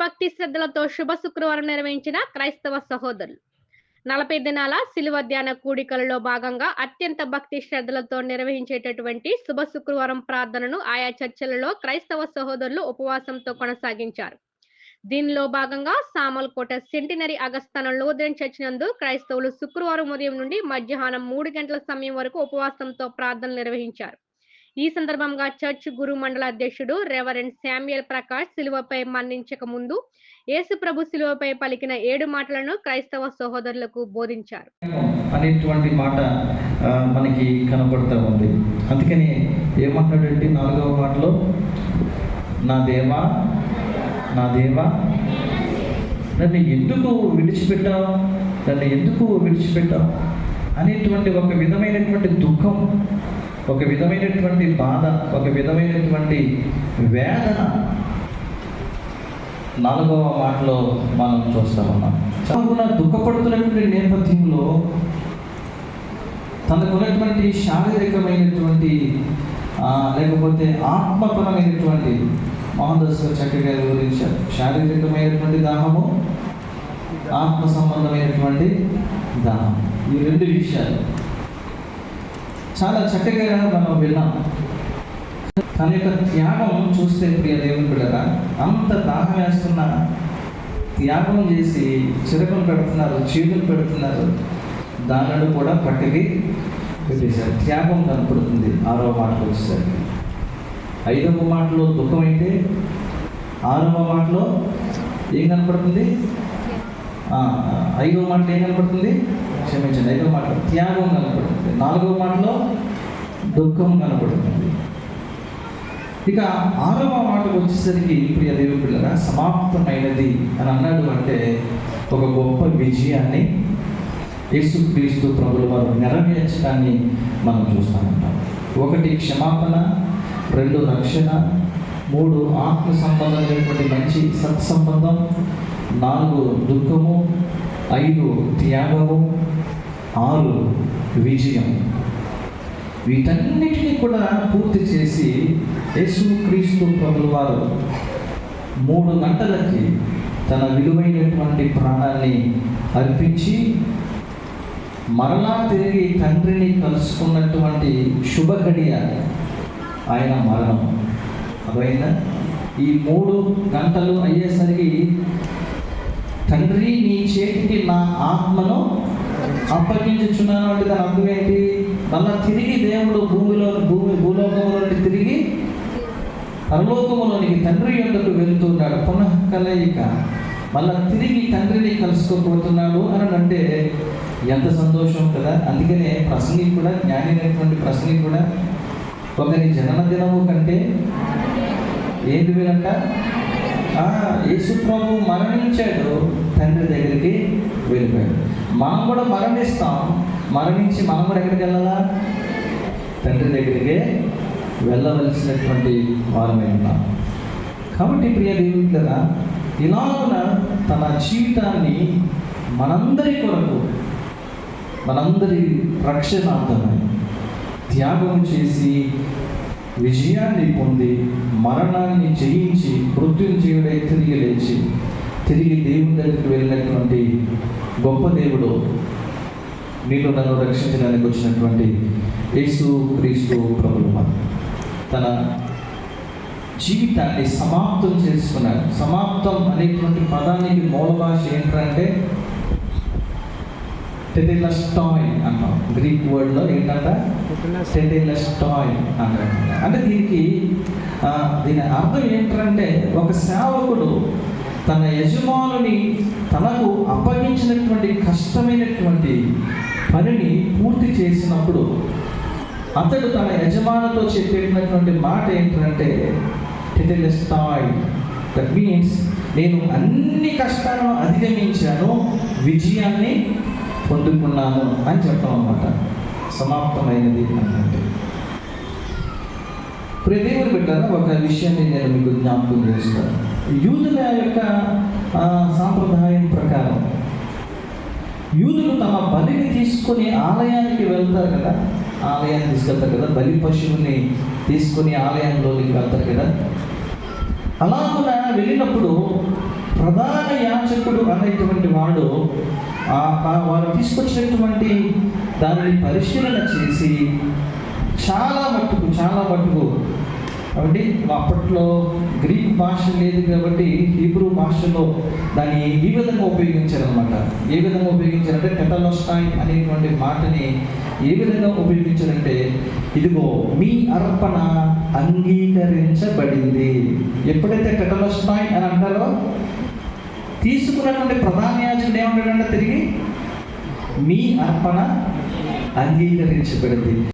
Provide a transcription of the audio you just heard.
భక్తి శ్రద్ధలతో శుభ శుక్రవారం నిర్వహించిన క్రైస్తవ సహోదరులు 40 దినాల శిలువ ధ్యాన కూడికలలో భాగంగా అత్యంత భక్తి శ్రద్ధలతో నిర్వహించేటటువంటి శుభ శుక్రవారం ప్రార్థనను ఆయా చర్చలలో క్రైస్తవ సహోదరులు ఉపవాసంతో కొనసాగించారు. దీనిలో భాగంగా సామల్కోట సెంటినరీ అగస్తాన లూథరన్ చర్చ్ నందు క్రైస్తవులు శుక్రవారం ఉదయం నుండి మధ్యాహ్నం 3 గంటల సమయం వరకు ఉపవాసంతో ప్రార్థనలు నిర్వహించారు. ఈ సందర్భంగా చర్చ్ గురు మండల అధ్యక్షుడు రెవరెండ్ శామ్యుయల్ ప్రకాష్ శిలువపై మరణించక ముందు యేసు ప్రభు శిలువపై పలికిన 7 మాటలను క్రైస్తవ సహోదరులకు బోధించారు అనేటువంటి మాట మనకి కనబడుతూ ఉంది. అందుకని ఏమంటాడంటే 4వ మాటలో, నా దేవా నా దేవా నన్ను ఎందుకు విడిచిపెట్టావు, నన్ను ఎందుకు విడిచిపెట్టావు అనేటువంటి ఒక విధమైనటువంటి దుఃఖం, ఒక విధమైనటువంటి బాధ, ఒక విధమైనటువంటి వేదన 4వ మాటలో మనం చూస్తూ ఉన్నాం. చాలా దుఃఖపడుతున్నటువంటి నేపథ్యంలో తనకున్నటువంటి శారీరకమైనటువంటి లేకపోతే ఆత్మపరమైనటువంటి మోహన్దాస్ చక్కగా వివరించారు. శారీరకమైనటువంటి దాహము, ఆత్మ సంబంధమైనటువంటి దాహం, ఈ 2 విషయాలు చాలా చక్కగా మనం విన్నాం. తన యొక్క త్యాగం చూస్తే ప్రియ దేవుని బిడ్డరా, అంత దాహం వేస్తున్న త్యాగం చేసి చిరకలు పెడుతున్నారు, చీడులు పెడుతున్నారు, దానిని కూడా పక్కకి పెట్టేశారు. త్యాగం కనపడుతుంది 6వ మాటలో వచ్చేసరికి. 5వ మాటలో దుఃఖం అయితే 6వ మాటలో ఏం కనపడుతుంది? 5వ మాటలో ఏం కనపడుతుంది? క్షమించండి, 5వ మాటలో త్యాగం కనపడుతుంది, 4వ మాటలో దుఃఖం కనపడుతుంది. ఇక 6వ మాటకు వచ్చేసరికి ప్రియ దేవుని పిల్లరా, సమాప్తమైనది అని అన్నాడు. అంటే ఒక గొప్ప విజయాన్ని యేసుక్రీస్తు ప్రభుల వారు నెరవేర్చడాన్ని మనం చూస్తూ ఉంటాం. 1 క్షమాపణ, 2 రక్షణ, 3 ఆత్మ సంబంధమైనటువంటి మంచి సత్సంబంధం, 4 దుఃఖము, 5 త్యాగము, 6 విజయం. వీటన్నిటినీ కూడా పూర్తి చేసి యేసుక్రీస్తు ప్రభుల వారు 3 గంటలకి తన విలువైనటువంటి ప్రాణాన్ని అర్పించి మరలా తిరిగి తండ్రిని కలుసుకున్నటువంటి శుభఘడియ ఆయన మరణం. అదైనా ఈ 3 గంటలు అయ్యేసరికి, తండ్రి నీ చేతికి నా ఆత్మను అప్పగించుచున్నాను అంటే దాని అర్థం ఏంటి? మళ్ళా తిరిగి దేవుడు భూలోకంలో నుండి తిరిగి పరలోకములోనికి తండ్రి యొద్దకు వెళ్తున్నాడు. పునః కలయిక, మళ్ళా తిరిగి తండ్రిని కలుసుకోబోతున్నాడు అని అంటే ఎంత సంతోషం కదా. అందుకనే ప్రసంగి కూడా, జ్ఞాని అయినటువంటి ప్రసంగి కూడా, ఒకరి జనన దినము కంటే ఏది వీరంట? యేసు ప్రభు మరణించాడు, తండ్రి దగ్గరికి వెళ్ళిపోయాడు. మనం కూడా మరణిస్తాం, మరణించి మనం కూడా ఎక్కడికి వెళ్ళాలా? తండ్రి దగ్గరికి వెళ్ళవలసినటువంటి వారమే ఉన్నాం. కాబట్టి ప్రియ దేవుని కదా, ఇలాగున తన జీవితాన్ని మనందరి కొరకు, మనందరి రక్షణార్థమై త్యాగం చేసి విజయాన్ని పొంది మరణాన్ని జయించి మృత్యుంజయుడై తిరిగి లేచి తిరిగి దేవుని దగ్గరికి వెళ్ళినటువంటి గొప్ప దేవుడు, నీలో నన్ను రక్షించడానికి వచ్చినటువంటి యేసుక్రీస్తు ప్రభువు తన జీవితాన్ని సమాప్తం చేసుకున్నాడు. సమాప్తం అనేటువంటి పదానికి మూల భాష ఏంటంటే టెటెలస్టాయ్ అంటాం. గ్రీక్ వర్డ్లో ఏంటంట? టెటెలస్టాయ్ అంటారు. అంటే దీని అర్థం ఏంటంటే, ఒక సేవకుడు తన యజమానుని తనకు అప్పగించినటువంటి కష్టమైనటువంటి పనిని పూర్తి చేసినప్పుడు అతడు తన యజమానుతో చెప్పేటటువంటి మాట ఏంటంటే టెటెలస్టాయ్. దట్ మీన్స్ నేను అన్ని కష్టాలను అధిగమించాను, విజయాన్ని పొందుకున్నాను అని చెప్పడం అన్నమాట. సమాప్తమైనది అంటే ప్రియదేవుని బిడ్డలారా, ఒక విషయాన్ని నేను మీకు జ్ఞాపకం చేస్తాను. యూదుల యొక్క సాంప్రదాయం ప్రకారం యూదులు తమ బలిని తీసుకొని ఆలయానికి వెళ్తారు కదా, ఆలయాన్ని తీసుకెళ్తారు కదా, బలి పశువుని తీసుకొని ఆలయంలోకి వెళ్తారు కదా. అలాగున వెళ్ళినప్పుడు ప్రధాన యాజకుడు అనేటువంటి వాడు వారు తీసుకొచ్చినటువంటి దానిని పరిశీలన చేసి చాలా మట్టుకు కాబట్టి అప్పట్లో గ్రీక్ భాష లేదు కాబట్టి హీబ్రూ భాషలో దాన్ని ఈ విధంగా ఉపయోగించారనమాట. ఏ విధంగా ఉపయోగించారంటే టెటలోస్టాయ్ అనేటువంటి మాటని ఏ విధంగా ఉపయోగించారంటే, ఇదిగో మీ అర్పణ అంగీకరించబడింది. ఎప్పుడైతే టెటలోస్టాయ్ అని అంటారో తీసుకున్నటువంటి ప్రధాన యాజకుడు ఏమంటాడంటే తిరిగి మీ అర్పణ అంగీకరించబడింది.